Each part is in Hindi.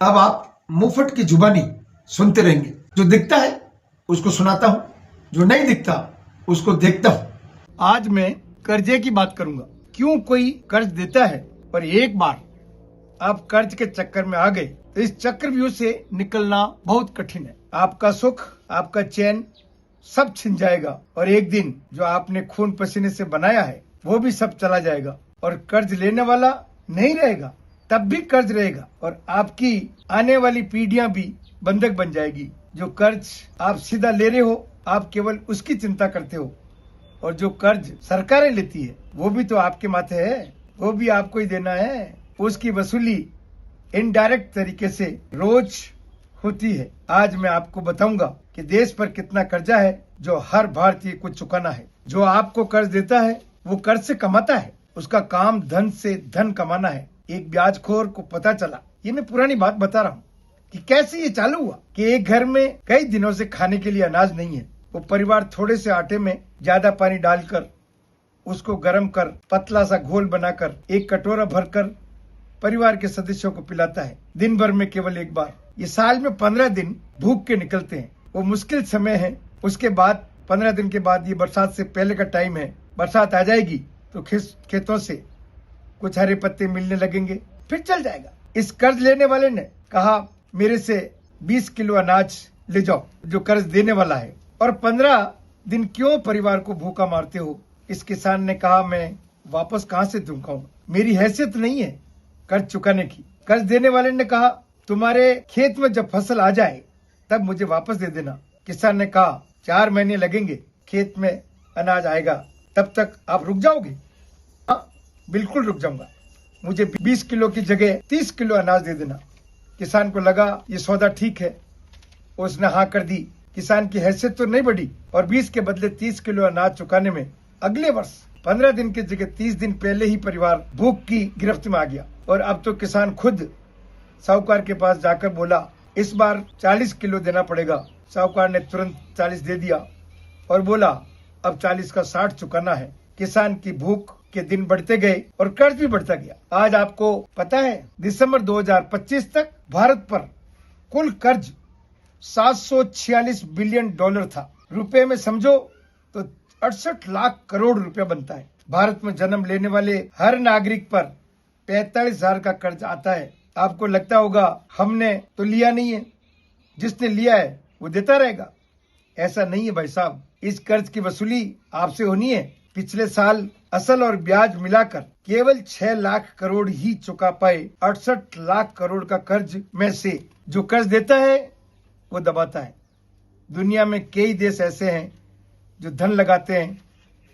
अब आप मुफ्त की जुबानी सुनते रहेंगे। जो दिखता है उसको सुनाता हूं, जो नहीं दिखता उसको देखता हूं। आज मैं कर्जे की बात करूंगा। क्यों कोई कर्ज देता है और एक बार आप कर्ज के चक्कर में आ गए तो इस चक्रव्यूह से निकलना बहुत कठिन है। आपका सुख, आपका चैन सब छिन जाएगा और एक दिन जो आपने खून पसीने से बनाया है वो भी सब चला जाएगा और कर्ज लेने वाला नहीं रहेगा, तब भी कर्ज रहेगा और आपकी आने वाली पीढ़ियां भी बंधक बन जाएगी। जो कर्ज आप सीधा ले रहे हो, आप केवल उसकी चिंता करते हो और जो कर्ज सरकारें लेती है वो भी तो आपके माथे है, वो भी आपको ही देना है। उसकी वसूली इनडायरेक्ट तरीके से रोज होती है। आज मैं आपको बताऊंगा कि देश पर कितना कर्जा है जो हर भारतीय को चुकाना है। जो आपको कर्ज देता है वो कर्ज से कमाता है, उसका काम धन से धन कमाना है। एक ब्याजखोर को पता चला, ये मैं पुरानी बात बता रहा हूँ कि कैसे ये चालू हुआ कि एक घर में कई दिनों से खाने के लिए अनाज नहीं है। वो परिवार थोड़े से आटे में ज्यादा पानी डालकर उसको गर्म कर पतला सा घोल बनाकर एक कटोरा भरकर परिवार के सदस्यों को पिलाता है, दिन भर में केवल एक बार। ये साल में 15 दिन भूख के निकलते हैं। वो मुश्किल समय है। उसके बाद 15 दिन के बाद, ये बरसात से पहले का टाइम है, बरसात आ जाएगी तो खेतों से कुछ हरे पत्ते मिलने लगेंगे, फिर चल जाएगा। इस कर्ज लेने वाले ने कहा मेरे से 20 किलो अनाज ले जाओ, जो कर्ज देने वाला है, और 15 दिन क्यों परिवार को भूखा मारते हो। इस किसान ने कहा मैं वापस कहां से दूंगा, मेरी हैसियत नहीं है कर्ज चुकाने की। कर्ज देने वाले ने कहा तुम्हारे खेत में जब फसल आ जाए तब मुझे वापस दे देना। किसान ने कहा 4 महीने लगेंगे, खेत में अनाज आएगा, तब तक आप रुक जाओगे? हाँ, बिल्कुल रुक जाऊंगा, मुझे 20 किलो की जगह 30 किलो अनाज दे देना। किसान को लगा ये सौदा ठीक है, उसने हाँ कर दी। किसान की हैसियत तो नहीं बढ़ी और 20 के बदले 30 किलो अनाज चुकाने में अगले वर्ष 15 दिन की जगह 30 दिन पहले ही परिवार भूख की गिरफ्त में आ गया। और अब तो किसान खुद साहूकार के पास जाकर बोला इस बार 40 किलो देना पड़ेगा। साहूकार ने तुरंत 40 दे दिया और बोला अब 40 का 60 चुकाना है। किसान की भूख के दिन बढ़ते गए और कर्ज भी बढ़ता गया। आज आपको पता है दिसंबर 2025 तक भारत पर कुल कर्ज 746 बिलियन डॉलर था। रुपए में समझो तो 68 लाख करोड़ रुपया बनता है। भारत में जन्म लेने वाले हर नागरिक पर 45,000 का कर्ज आता है। आपको लगता होगा हमने तो लिया नहीं है, जिसने लिया है वो देता रहेगा। ऐसा नहीं है भाई साहब, इस कर्ज की वसूली आपसे होनी है। पिछले साल असल और ब्याज मिलाकर केवल 6 लाख करोड़ ही चुका पाए। 68 लाख करोड़ का कर्ज में से जो कर्ज देता है वो दबाता है। दुनिया में कई देश ऐसे हैं जो धन लगाते हैं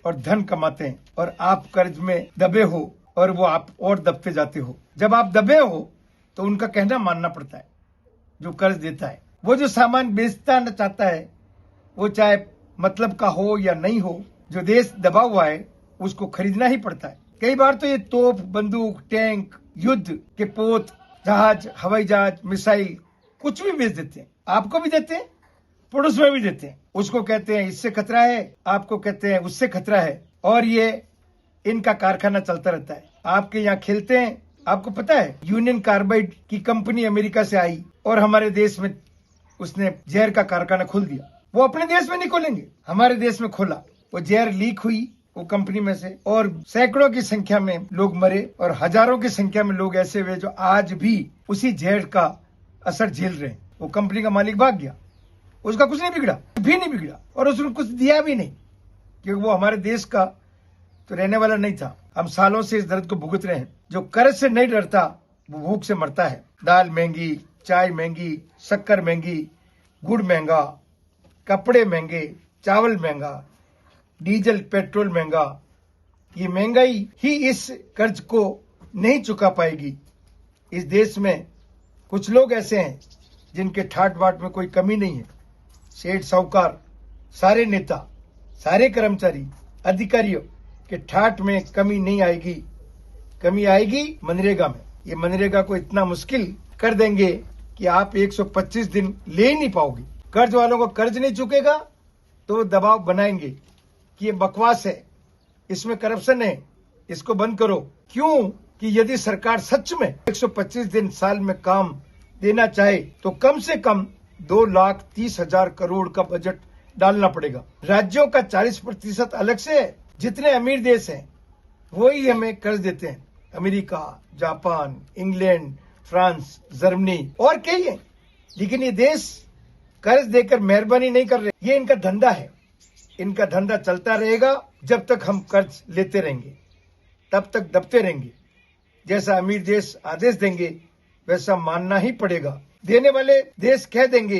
और धन कमाते हैं और आप कर्ज में दबे हो और वो आप और दबते जाते हो। जब आप दबे हो तो उनका कहना मानना पड़ता है। जो कर्ज देता है वो जो सामान बेचता चाहता है वो चाहे मतलब का हो या नहीं हो, जो देश दबा हुआ है उसको खरीदना ही पड़ता है। कई बार तो ये तोप, बंदूक, टैंक, युद्ध के पोत, जहाज, हवाई जहाज, मिसाइल कुछ भी बेच देते हैं। आपको भी देते हैं, पड़ोस में भी देते हैं। उसको कहते हैं इससे खतरा है, आपको कहते हैं उससे खतरा है, और ये इनका कारखाना चलता रहता है। आपके यहाँ खेलते हैं। आपको पता है यूनियन कार्बाइड की कंपनी अमेरिका से आई और हमारे देश में उसने जहर का कारखाना खोल दिया। वो अपने देश में नहीं खोलेंगे, हमारे देश में खोला। वो जहर लीक हुई वो कंपनी में से और सैकड़ों की संख्या में लोग मरे और हजारों की संख्या में लोग ऐसे हुए जो आज भी उसी जहर का असर झेल रहे हैं। वो कंपनी का मालिक भाग गया, उसका कुछ नहीं बिगड़ा, भी नहीं बिगड़ा और उसने कुछ दिया भी नहीं, क्योंकि वो हमारे देश का तो रहने वाला नहीं था। हम सालों से इस दर्द को भुगत रहे हैं। जो कर्ज से नहीं डरता वो भूख से मरता है। दाल महंगी, चाय महंगी, शक्कर महंगी, गुड़ महंगा, कपड़े महंगे, चावल महंगा, डीजल पेट्रोल महंगा। ये महंगाई ही इस कर्ज को नहीं चुका पाएगी। इस देश में कुछ लोग ऐसे हैं जिनके ठाट बाट में कोई कमी नहीं है। सेठ, साहूकार, सारे नेता, सारे कर्मचारी, अधिकारियों के ठाट में कमी नहीं आएगी। कमी आएगी मनरेगा में। ये मनरेगा को इतना मुश्किल कर देंगे कि आप 125 दिन ले ही नहीं पाओगे। कर्ज वालों को कर्ज नहीं चुकेगा तो वो दबाव बनाएंगे कि ये बकवास है, इसमें करप्शन है, इसको बंद करो। क्यों कि यदि सरकार सच में 125 दिन साल में काम देना चाहे तो कम से कम 2,30,000 करोड़ का बजट डालना पड़ेगा। राज्यों का 40% अलग से है। जितने अमीर देश हैं वही हमें कर्ज देते हैं, America, Japan, England, France, Germany और कई हैं। लेकिन ये देश कर्ज देकर मेहरबानी नहीं कर रहे। ये इनका धंधा है। इनका धंधा चलता रहेगा जब तक हम कर्ज लेते रहेंगे, तब तक दबते रहेंगे। जैसा अमीर देश आदेश देंगे वैसा मानना ही पड़ेगा। देने वाले देश कह देंगे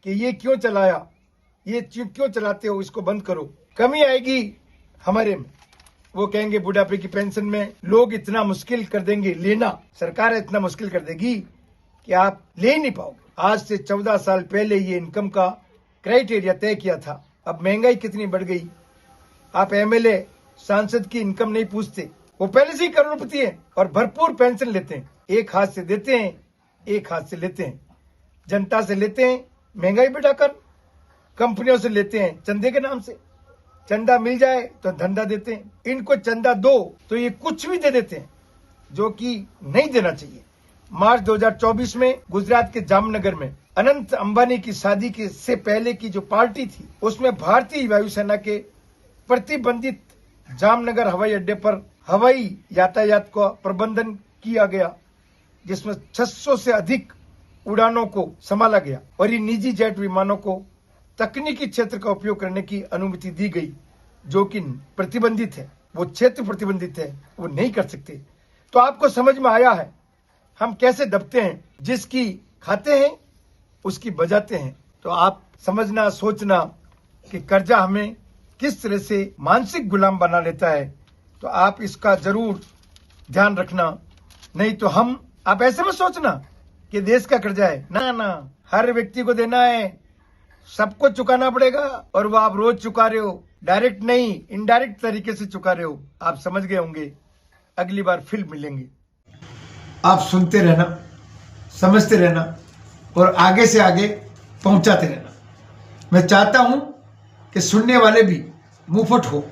कि ये क्यों चलाया, ये क्यों चलाते हो, इसको बंद करो। कमी आएगी हमारे में। वो कहेंगे बुढ़ापे की पेंशन में लोग इतना मुश्किल कर देंगे लेना, सरकार इतना मुश्किल कर देगी कि आप ले ही नहीं पाओगे। आज से 14 साल पहले ये इनकम का क्राइटेरिया तय किया था। अब महंगाई कितनी बढ़ गई। आप एमएलए सांसद की इनकम नहीं पूछते, वो पहले से ही करोड़पति है और भरपूर पेंशन लेते हैं। एक हाथ से देते हैं, एक हाथ से लेते हैं। जनता से लेते हैं महंगाई बढ़ाकर, कंपनियों से लेते हैं चंदे के नाम से। चंदा मिल जाए तो धंधा देते हैं। इनको चंदा दो तो ये कुछ भी दे देते हैं जो कि नहीं देना चाहिए। मार्च 2024 में गुजरात के जामनगर में अनंत अंबानी की शादी के से पहले की जो पार्टी थी उसमें भारतीय वायुसेना के प्रतिबंधित जामनगर हवाई अड्डे पर हवाई यातायात का प्रबंधन किया गया, जिसमें 600 से अधिक उड़ानों को संभाला गया और ये निजी जेट विमानों को तकनीकी क्षेत्र का उपयोग करने की अनुमति दी गई, जो कि प्रतिबंधित है। वो क्षेत्र प्रतिबंधित है, वो नहीं कर सकते। तो आपको समझ में आया है हम कैसे दबते हैं। जिसकी खाते हैं उसकी बजाते हैं। तो आप समझना, सोचना कि कर्जा हमें किस तरह से मानसिक गुलाम बना लेता है। तो आप इसका जरूर ध्यान रखना। नहीं तो आप ऐसे में सोचना कि देश का कर्जा है, ना ना, हर व्यक्ति को देना है, सबको चुकाना पड़ेगा। और वो आप रोज चुका रहे हो, डायरेक्ट नहीं इनडायरेक्ट तरीके से चुका रहे हो। आप समझ गए होंगे। अगली बार फिर मिलेंगे। आप सुनते रहना, समझते रहना और आगे से आगे पहुंचाते रहना। मैं चाहता हूं कि सुनने वाले भी मुंहफट हो।